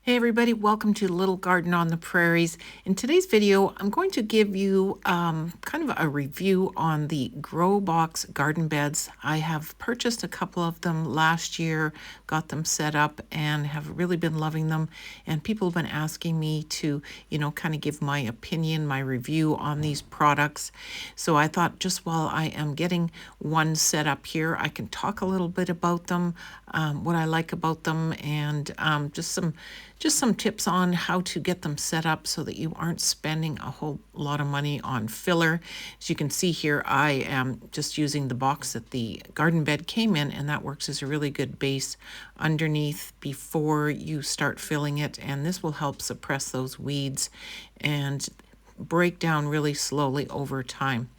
Hey everybody, welcome to Little Garden on the Prairies. In today's video, I'm going to give you kind of a review on the GroBox garden beds. I have purchased a couple of them last year, got them set up, and have really been loving them. And people have been asking me to, kind of give my opinion, my review on these products. So I thought just while I am getting one set up here, I can talk a little bit about them, what I like about them, and just some tips on how to get them set up so that you aren't spending a whole lot of money on filler. As you can see here, I am just using the box that the garden bed came in, and that works as a really good base underneath before you start filling it. And this will help suppress those weeds and break down really slowly over time.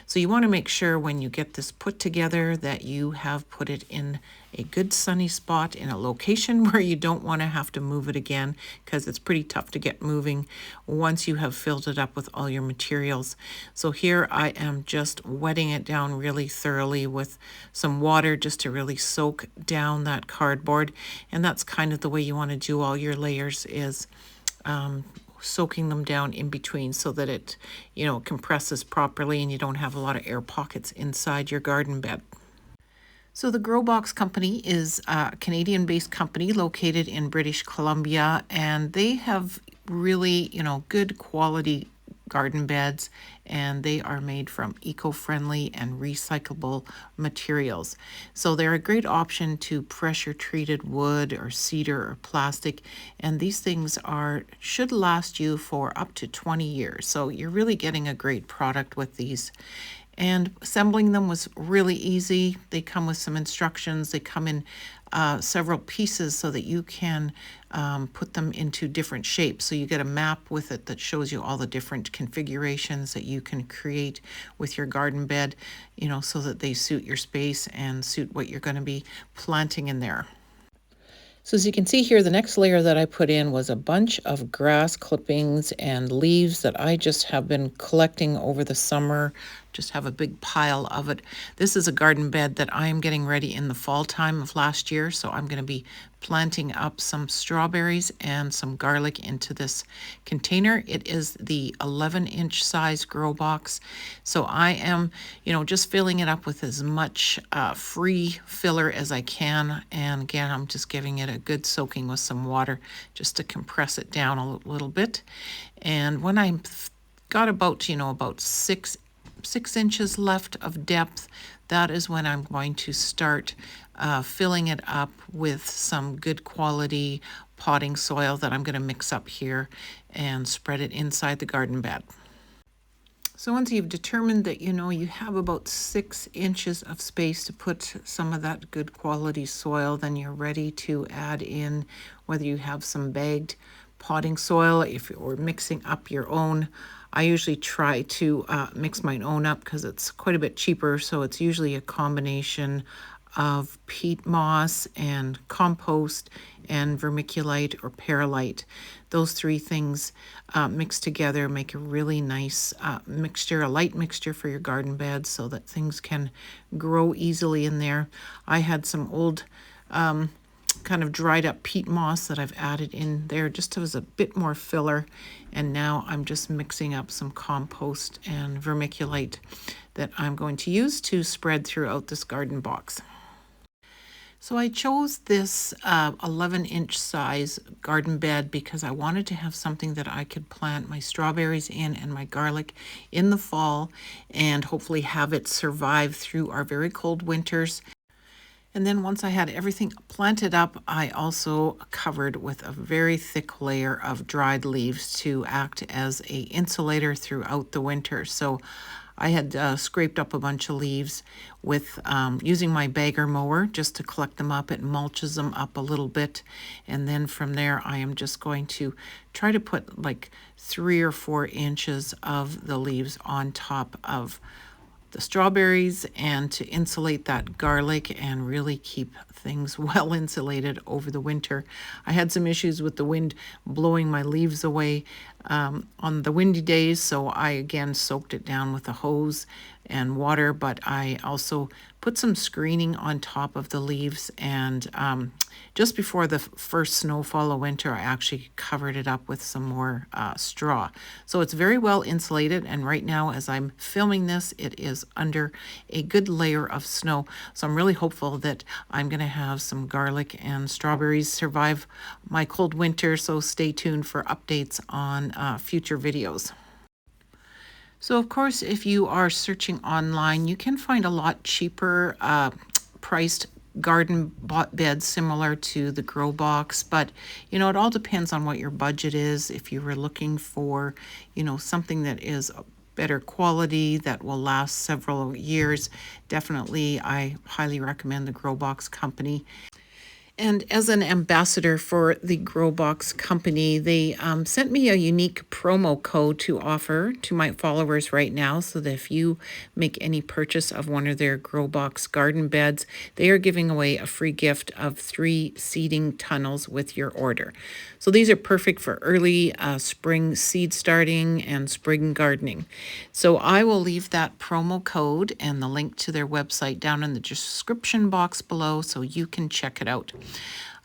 So you want to make sure when you get this put together that you have put it in a good sunny spot in a location where you don't want to have to move it again, because it's pretty tough to get moving once you have filled it up with all your materials. So here I am just wetting it down really thoroughly with some water just to really soak down that cardboard. And that's kind of the way you want to do all your layers, is soaking them down in between so that it, compresses properly and you don't have a lot of air pockets inside your garden bed. So the GroBox company is a Canadian-based company located in British Columbia, and they have really, good quality garden beds, and they are made from eco-friendly and recyclable materials. So they're a great option to pressure treated wood or cedar or plastic, and these things should last you for up to 20 years. So you're really getting a great product with these. And assembling them was really easy. They come with some instructions. They come in several pieces so that you can put them into different shapes. So you get a map with it that shows you all the different configurations that you can create with your garden bed, so that they suit your space and suit what you're going to be planting in there. So as you can see here, the next layer that I put in was a bunch of grass clippings and leaves that I just have been collecting over the summer. Just have a big pile of it. This is a garden bed that I am getting ready in the fall time of last year, so I'm going to be planting up some strawberries and some garlic into this container. It is the 11-inch size GrowBox, so I am, just filling it up with as much free filler as I can. And again, I'm just giving it a good soaking with some water just to compress it down a little bit. And when I got about, about 6 inches left of depth, that is when I'm going to start filling it up with some good quality potting soil that I'm going to mix up here and spread it inside the garden bed. So once you've determined that you have about 6 inches of space to put some of that good quality soil, then you're ready to add in whether you have some bagged potting soil, if you're mixing up your own. I usually try to mix my own up because it's quite a bit cheaper. So it's usually a combination of peat moss and compost and vermiculite or perlite. Those three things mixed together make a really nice mixture, a light mixture for your garden bed so that things can grow easily in there. I had some old kind of dried up peat moss that I've added in there just as a bit more filler. And now I'm just mixing up some compost and vermiculite that I'm going to use to spread throughout this garden box. So I chose this 11-inch size garden bed because I wanted to have something that I could plant my strawberries in and my garlic in the fall and hopefully have it survive through our very cold winters. And then once I had everything planted up, I also covered with a very thick layer of dried leaves to act as an insulator throughout the winter. So I had scraped up a bunch of leaves with using my bagger mower just to collect them up. It mulches them up a little bit. And then from there, I am just going to try to put like 3 or 4 inches of the leaves on top of the strawberries and to insulate that garlic and really keep things well insulated over the winter. I had some issues with the wind blowing my leaves away on the windy days, so I again soaked it down with a hose and water, but I also put some screening on top of the leaves, and just before the first snowfall of winter, I actually covered it up with some more straw. So it's very well insulated, and right now as I'm filming this, it is under a good layer of snow. So I'm really hopeful that I'm going to have some garlic and strawberries survive my cold winter, so stay tuned for updates on future videos. So of course, if you are searching online, you can find a lot cheaper priced garden beds similar to the GroBox, but you know, it all depends on what your budget is. If you were looking for, you know, something that is better quality that will last several years, definitely I highly recommend the GroBox company. And as an ambassador for the GrowBox company, they sent me a unique promo code to offer to my followers right now, so that if you make any purchase of one of their GrowBox garden beds, they are giving away a free gift of 3 seeding tunnels with your order. So these are perfect for early spring seed starting and spring gardening. So I will leave that promo code and the link to their website down in the description box below so you can check it out.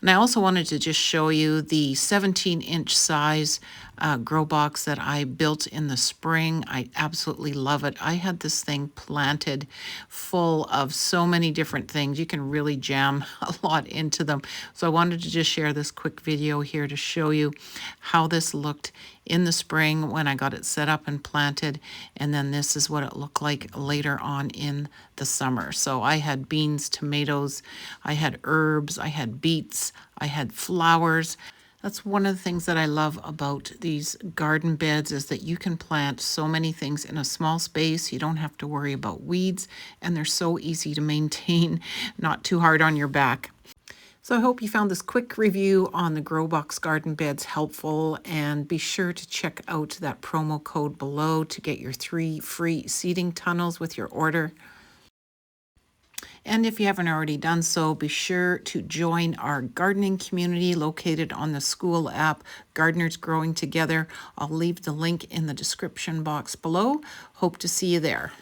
And I also wanted to just show you the 17-inch size grow box that I built in the spring. I absolutely love it. I had this thing planted full of so many different things. You can really jam a lot into them. So I wanted to just share this quick video here to show you how this looked in the spring when I got it set up and planted, and then this is what it looked like later on in the summer. So I had beans, tomatoes, I had herbs, I had beets, I had flowers. That's one of the things that I love about these garden beds, is that you can plant so many things in a small space. You don't have to worry about weeds, and they're so easy to maintain, not too hard on your back. So I hope you found this quick review on the GrowBox garden beds helpful, and be sure to check out that promo code below to get your 3 free seeding tunnels with your order. And if you haven't already done so, be sure to join our gardening community located on the Skool app, Gardeners Growing Together. I'll leave the link in the description box below. Hope to see you there.